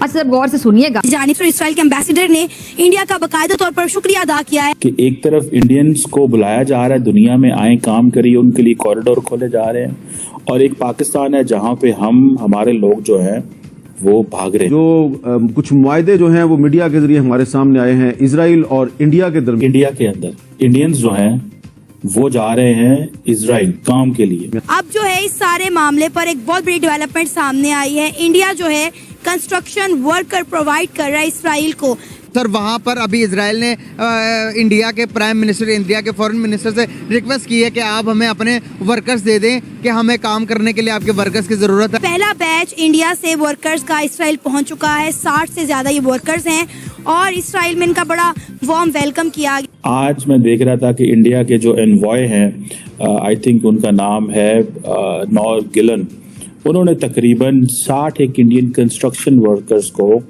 अच्छा गौर से सुनिएगा। जानिब से इसराइल के एम्बेसडर ने इंडिया का बाकायदा तौर पर शुक्रिया अदा किया है कि एक तरफ इंडियंस को बुलाया जा रहा है, दुनिया में आए काम करिए, उनके लिए कॉरिडोर खोले जा रहे हैं, और एक पाकिस्तान है जहां पे हमारे लोग जो हैं वो भाग रहे हैं। जो कुछ मुआहदे जो हैं वो मीडिया के जरिए हमारे सामने आए हैं इजराइल और इंडिया के दरमियान। इंडिया के अंदर इंडियंस जो हैं वो जा रहे हैं इजराइल काम के लिए। अब जो है इस सारे मामले पर एक बहुत बड़ी डेवलपमेंट सामने आई है। इंडिया जो है कंस्ट्रक्शन वर्कर प्रोवाइड कर रहा है इसराइल को। सर वहाँ पर अभी इजराइल ने इंडिया के प्राइम मिनिस्टर, इंडिया के फॉरेन मिनिस्टर से रिक्वेस्ट की है कि आप हमें अपने वर्कर्स दे दें कि हमें काम करने के लिए आपके वर्कर्स की जरूरत है। पहला बैच इंडिया से वर्कर्स का इसराइल पहुंच चुका है। 60 से ज्यादा ये वर्कर्स हैं और इसराइल में इनका बड़ा वार्म वेलकम किया गया। आज मैं देख रहा था कि इंडिया के जो एनवॉय हैं, आई थिंक उनका नाम है नॉर गिलन, उन्होंने तकरीबन 60 इंडियन कंस्ट्रक्शन वर्कर्स को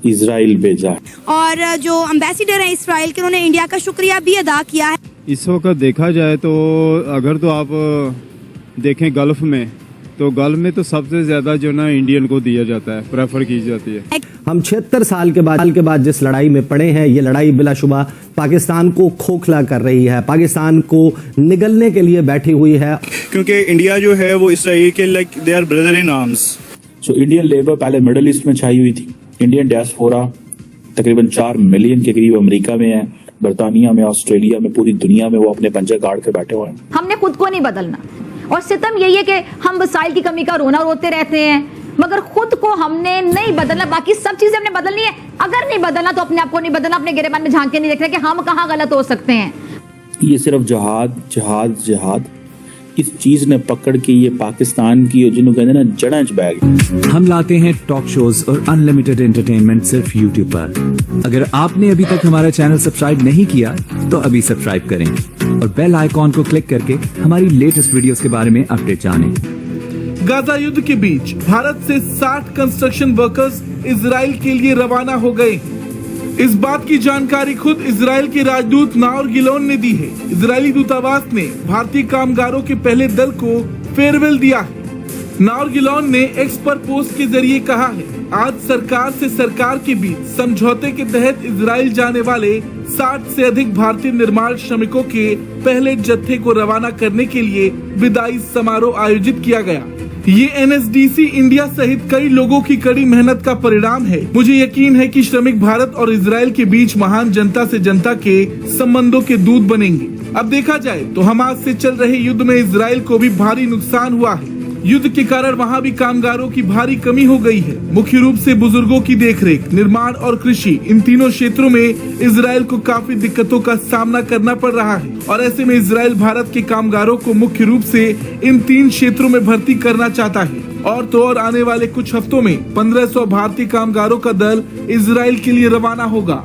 इजराइल भेजा है। और जो एम्बेसडर है इसराइल के, उन्होंने इंडिया का शुक्रिया भी अदा किया है। इस वक्त देखा जाए तो अगर तो आप देखें गल्फ में, तो गल्फ में तो सबसे ज्यादा जो ना इंडियन को दिया जाता है, प्रेफर की जाती है। हम 76 साल के बाद जिस लड़ाई में पड़े हैं, ये लड़ाई बिलाशुबा पाकिस्तान को खोखला कर रही है, पाकिस्तान को निगलने के लिए बैठी हुई है। क्योंकि इंडिया जो है वो इसराइल के like they are brother in arms. So Indian labour पहले मिडिल ईस्ट में छाई हुई थी। इंडियन डायस्पोरा तकरीबन 4 मिलियन के करीब अमेरिका में है, बर्तानिया में, ऑस्ट्रेलिया में, पूरी दुनिया में वो अपने पंजे गाड़ के बैठे हुए हैं। हमने खुद को नहीं बदलना, और सितम यही है कि हम वसाइल की कमी का रोना रोते रहते हैं, मगर खुद को हमने नहीं बदलना। बाकी सब चीजें हमने बदलनी है। अगर नहीं बदलना तो अपने आप को नहीं बदलना, अपने गिरेबान में झांक के नहीं देखना कि हम कहाँ गलत हो सकते हैं। ये सिर्फ जहाद जहाद जहाद इस चीज ने पकड़ के ये पाकिस्तान की जिन्होंने कहते हैं ना जड़ें च बैग। हम लाते हैं टॉक शोज और अनलिमिटेड एंटरटेनमेंट सिर्फ YouTube पर। अगर आपने अभी तक हमारा चैनल सब्सक्राइब नहीं किया तो अभी सब्सक्राइब करें और बेल आइकॉन को क्लिक करके हमारी लेटेस्ट वीडियोस के बारे में अपडेट जानें। गाजा युद्ध के बीच भारत से 60 कंस्ट्रक्शन वर्कर्स इजराइल के लिए रवाना हो गए। इस बात की जानकारी खुद इजराइल के राजदूत नाओर गिलोन ने दी है। इजरायली दूतावास ने भारतीय कामगारों के पहले दल को फेयरवेल दिया है। नाओर गिलोन ने एक्स पर पोस्ट के जरिए कहा है, आज सरकार से सरकार के बीच समझौते के तहत इजराइल जाने वाले 60 से अधिक भारतीय निर्माण श्रमिकों के पहले जत्थे को रवाना करने के लिए विदाई समारोह आयोजित किया गया। ये एनएसडीसी इंडिया सहित कई लोगों की कड़ी मेहनत का परिणाम है। मुझे यकीन है कि श्रमिक भारत और इजराइल के बीच महान जनता से जनता के संबंधों के दूत बनेंगे। अब देखा जाए तो हमास से चल रहे युद्ध में इजराइल को भी भारी नुकसान हुआ है। युद्ध के कारण वहाँ भी कामगारों की भारी कमी हो गई है। मुख्य रूप से बुजुर्गों की देखरेख, निर्माण और कृषि, इन तीनों क्षेत्रों में इजराइल को काफी दिक्कतों का सामना करना पड़ रहा है। और ऐसे में इजराइल भारत के कामगारों को मुख्य रूप से इन 3 क्षेत्रों में भर्ती करना चाहता है। और तो और आने वाले कुछ हफ्तों में 1500 भारतीय कामगारों का दल इजराइल के लिए रवाना होगा।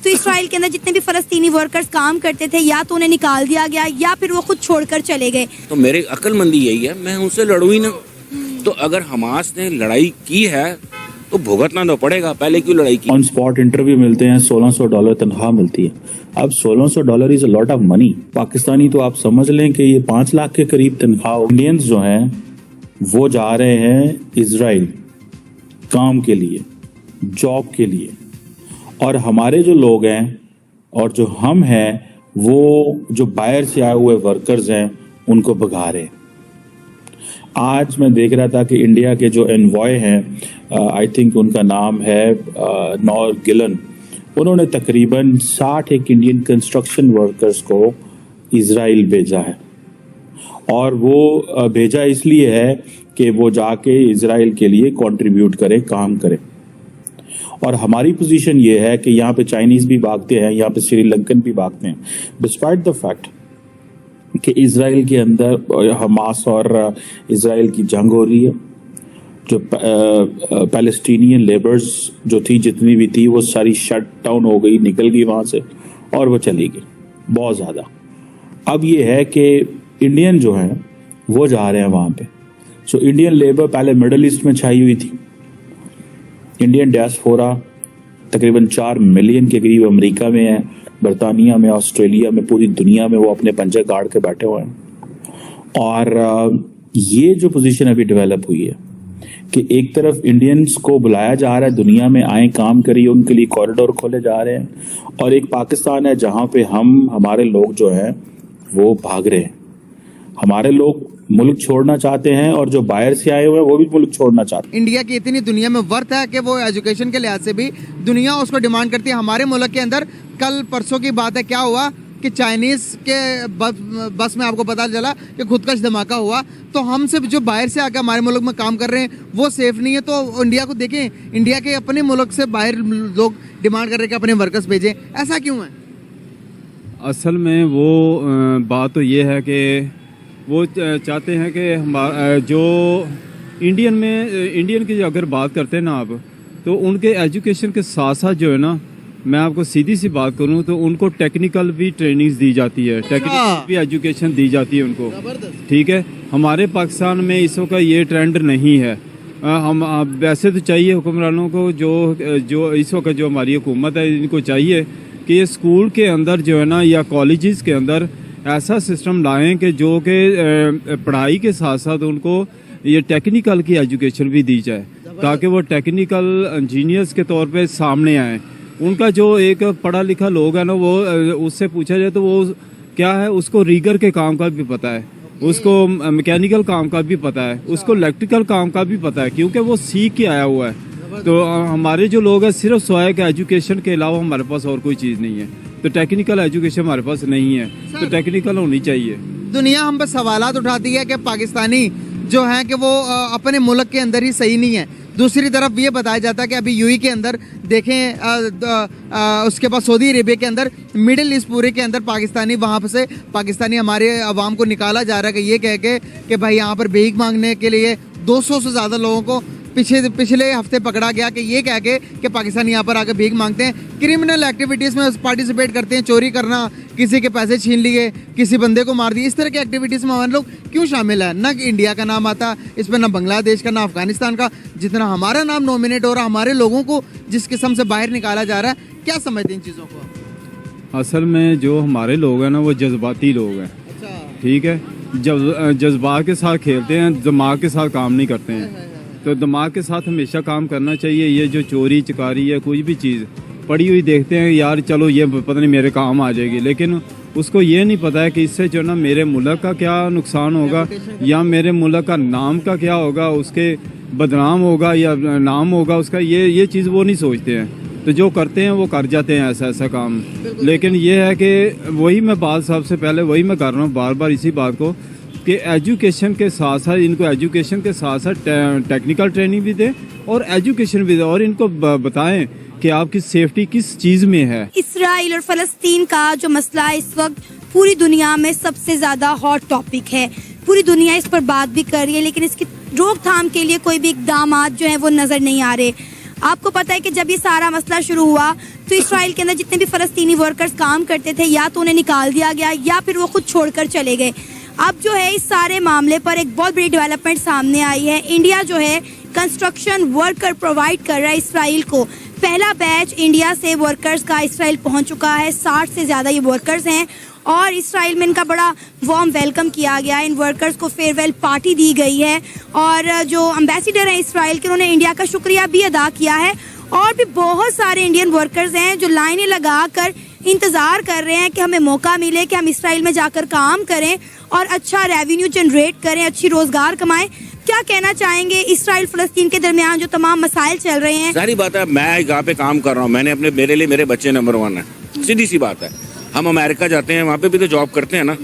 तो इसराइल के अंदर जितने भी फलस्तीनी वर्कर्स काम करते थे, या तो उन्हें निकाल दिया गया या फिर वो खुद छोड़कर चले गए। तो मेरी अक्लमंदी यही है, मैं उनसे लड़ू ही ना। तो अगर हमास ने लड़ाई की है तो भुगतना तो पड़ेगा, पहले क्यों लड़ाई की। ऑन स्पॉट इंटरव्यू मिलते हैं, $1600 तनख्वाह मिलती है। अब $1600 is a lot of money. Pakistani तो आप समझ लें कि ये 5 लाख के करीब तनख्वाह। इंडियंस जो हैं वो जा रहे हैं इजराइल काम के लिए, जॉब के लिए, और हमारे जो लोग हैं और जो हम हैं वो जो बाहर से आए हुए वर्कर्स हैं उनको भगा रहे हैं। आज मैं देख रहा था कि इंडिया के जो एनवॉय हैं, आई थिंक उनका नाम है नॉर गिलन, उन्होंने तकरीबन 60 इंडियन कंस्ट्रक्शन वर्कर्स को इजराइल भेजा है। और वो भेजा इसलिए है कि वो जाके इजराइल के लिए कंट्रीब्यूट करें, काम करें। और हमारी पोजीशन ये है कि यहाँ पे चाइनीज भी भागते हैं, यहाँ पे श्रीलंकन भी भागते हैं, डिस्पाइट द फैक्ट कि इजराइल के अंदर हमास और इजराइल की जंग हो रही है। जो पैलेस्टीनियन लेबर्स जो थी, जितनी भी थी, वो सारी शट डाउन हो गई, निकल गई वहाँ से और वो चली गई बहुत ज़्यादा। अब ये है कि इंडियन जो हैं वो जा रहे हैं वहाँ पे। सो इंडियन लेबर पहले मिडिल ईस्ट में छाई हुई थी। इंडियन डायस्पोरा तकरीबन 4 मिलियन के करीब अमेरिका में है, बर्तानिया में, ऑस्ट्रेलिया में, पूरी दुनिया में वो अपने पंजे गाड़ के बैठे हुए हैं। और ये जो पोजीशन अभी डेवलप हुई है, कि एक तरफ इंडियंस को बुलाया जा रहा है, दुनिया में आए काम करिए, उनके लिए कॉरिडोर खोले जा रहे हैं, और एक पाकिस्तान है जहां पे हमारे लोग जो हैं वो भाग रहे हैं। हमारे लोग मुल्क छोड़ना चाहते हैं और जो बाहर से आए हुए हैं वो भी मुल्क छोड़ना चाहते हैं। इंडिया की इतनी दुनिया में वर्थ है कि वो एजुकेशन के लिहाज से भी दुनिया उसको डिमांड करती है। हमारे मुल्क के अंदर कल परसों की बात है, क्या हुआ कि चाइनीज के बस में आपको पता चला कि खुदकश धमाका हुआ। तो हमसे जो बाहर से आकर हमारे मुल्क में काम कर रहे हैं वो सेफ नहीं है। तो इंडिया को देखें, इंडिया के अपने मुल्क से बाहर लोग डिमांड कर रहे हैं कि अपने वर्कर्स भेजें, ऐसा क्यों है? असल में वो बात तो ये है कि वो चाहते हैं कि जो इंडियन की अगर बात करते हैं ना आप, तो उनके एजुकेशन के साथ साथ जो है ना, मैं आपको सीधी सी बात करूं तो उनको टेक्निकल भी ट्रेनिंग्स दी जाती है, टेक्निकल भी एजुकेशन दी जाती है उनको, ठीक है। हमारे पाकिस्तान में इस वक्त ये ट्रेंड नहीं है। हम वैसे तो चाहिए हुक्मरानों को, जो इस वक्त जो हमारी हुकूमत है, इनको चाहिए कि ये स्कूल के अंदर जो है ना या कॉलेजेस के अंदर ऐसा सिस्टम लाएं कि जो कि पढ़ाई के साथ साथ उनको ये टेक्निकल की एजुकेशन भी दी जाए, ताकि वो टेक्निकल इंजीनियर्स के तौर पे सामने आएँ। उनका जो एक पढ़ा लिखा लोग है ना, वो उससे पूछा जाए तो वो क्या है, उसको रीगर के काम का भी पता है, उसको मैकेनिकल काम का भी पता है, उसको इलेक्ट्रिकल काम का भी पता है, क्योंकि वो सीख के आया हुआ है। तो हमारे जो लोग हैं सिर्फ स्वाय के एजुकेशन के अलावा हमारे पास और कोई चीज़ नहीं है। तो टेक्निकल एजुकेशन हमारे पास नहीं है, तो टेक्निकल होनी चाहिए। दुनिया हम पर सवालात उठाती है कि पाकिस्तानी जो है कि वो अपने मुल्क के अंदर ही सही नहीं है। दूसरी तरफ ये बताया जाता है कि अभी यूएई के अंदर देखें, उसके बाद सऊदी अरेबिया के अंदर, मिडिल ईस्ट पूरे के अंदर पाकिस्तानी, वहाँ से पाकिस्तानी हमारे अवाम को निकाला जा रहा है कि ये कह के कि भाई यहाँ पर भीख मांगने के लिए 200 से ज़्यादा लोगों को पिछले हफ्ते पकड़ा गया कि ये कह के कि पाकिस्तानी यहाँ पर आकर भीख मांगते हैं, क्रिमिनल एक्टिविटीज़ में पार्टिसिपेट करते हैं, चोरी करना, किसी के पैसे छीन लिए, किसी बंदे को मार दिए, इस तरह की एक्टिविटीज़ में हमारे लोग क्यों शामिल है? ना इंडिया का नाम आता इसमें, ना बांग्लादेश का, ना अफगानिस्तान का, जितना हमारा नाम नॉमिनेट हो रहा, हमारे लोगों को जिस किस्म से बाहर निकाला जा रहा है। क्या समझते हैं इन चीज़ों को? असल में जो हमारे लोग हैं ना, वो जज्बाती लोग हैं, ठीक है। जज्बात के साथ खेलते हैं, दिमाग के साथ काम नहीं करते हैं। तो दिमाग के साथ हमेशा काम करना चाहिए। ये जो चोरी चकारी है, कोई भी चीज़ पड़ी हुई देखते हैं, यार चलो ये पता नहीं मेरे काम आ जाएगी, लेकिन उसको ये नहीं पता है कि इससे जो ना मेरे मुल्क का क्या नुकसान होगा, या मेरे मुल्क का नाम का क्या होगा, उसके बदनाम होगा या नाम होगा उसका, ये चीज़ वो नहीं सोचते हैं। तो जो करते हैं वो कर जाते हैं ऐसा काम। लेकिन ये है कि वही मैं बात सबसे पहले वही मैं कर रहा हूँ बार बार इसी बात को, कि एजुकेशन के साथ साथ इनको एजुकेशन के साथ साथ टेक्निकल ट्रेनिंग भी दें और एजुकेशन भी दें, और इनको बताएं कि आपकी सेफ्टी किस चीज़ में है। इसराइल और फलस्तीन का जो मसला है इस वक्त पूरी दुनिया में सबसे ज़्यादा हॉट टॉपिक है। पूरी दुनिया इस पर बात भी कर रही है, लेकिन इसकी रोकथाम के लिए कोई भी इकदाम जो है वो नज़र नहीं आ रहे। आपको पता है कि जब ये सारा मसला शुरू हुआ तो इसराइल के अंदर जितने भी फ़लस्तीनी वर्कर्स काम करते थे, या तो उन्हें निकाल दिया गया या फिर वो खुद छोड़कर चले गए। अब जो है इस सारे मामले पर एक बहुत बड़ी डेवलपमेंट सामने आई है। इंडिया जो है कंस्ट्रक्शन वर्कर प्रोवाइड कर रहा है इसराइल को। पहला बैच इंडिया से वर्कर्स का इसराइल पहुंच चुका है। 60 से ज़्यादा ये वर्कर्स हैं और इसराइल में इनका बड़ा वार्म वेलकम किया गया। इन वर्कर्स को फेयरवेल पार्टी दी गई है और जो एम्बेसडर हैं इसराइल के, उन्होंने इंडिया का शुक्रिया भी अदा किया है। और भी बहुत सारे इंडियन वर्कर्स हैं जो लाइनें लगा कर इंतज़ार कर रहे हैं कि हमें मौका मिले कि हम इसराइल में जाकर काम करें और अच्छा रेवेन्यू जनरेट करें, अच्छी रोज़गार कमाएं। क्या कहना चाहेंगे इसराइल फ़लस्तीन के दरमियान जो तमाम मसाइल चल रहे हैं? सारी बात है, मैं यहाँ पे काम कर रहा हूँ, मैंने मेरे लिए मेरे बच्चे नंबर 1 है, सीधी सी बात है। हम अमेरिका जाते हैं, वहाँ पे भी तो जॉब करते हैं ना,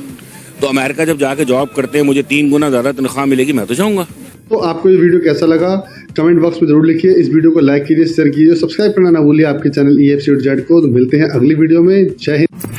तो अमेरिका जब जाके जॉब करते हैं मुझे 3 गुना ज़्यादा तनख्वाह मिलेगी, मैं तो जाऊँगा। तो आपको ये वीडियो कैसा लगा कमेंट बॉक्स में जरूर लिखिए। इस वीडियो को लाइक कीजिए, शेयर कीजिए, सब्सक्राइब करना ना भूलिए आपके चैनल EFC.Z को। तो मिलते हैं अगली वीडियो में। जय हिंद।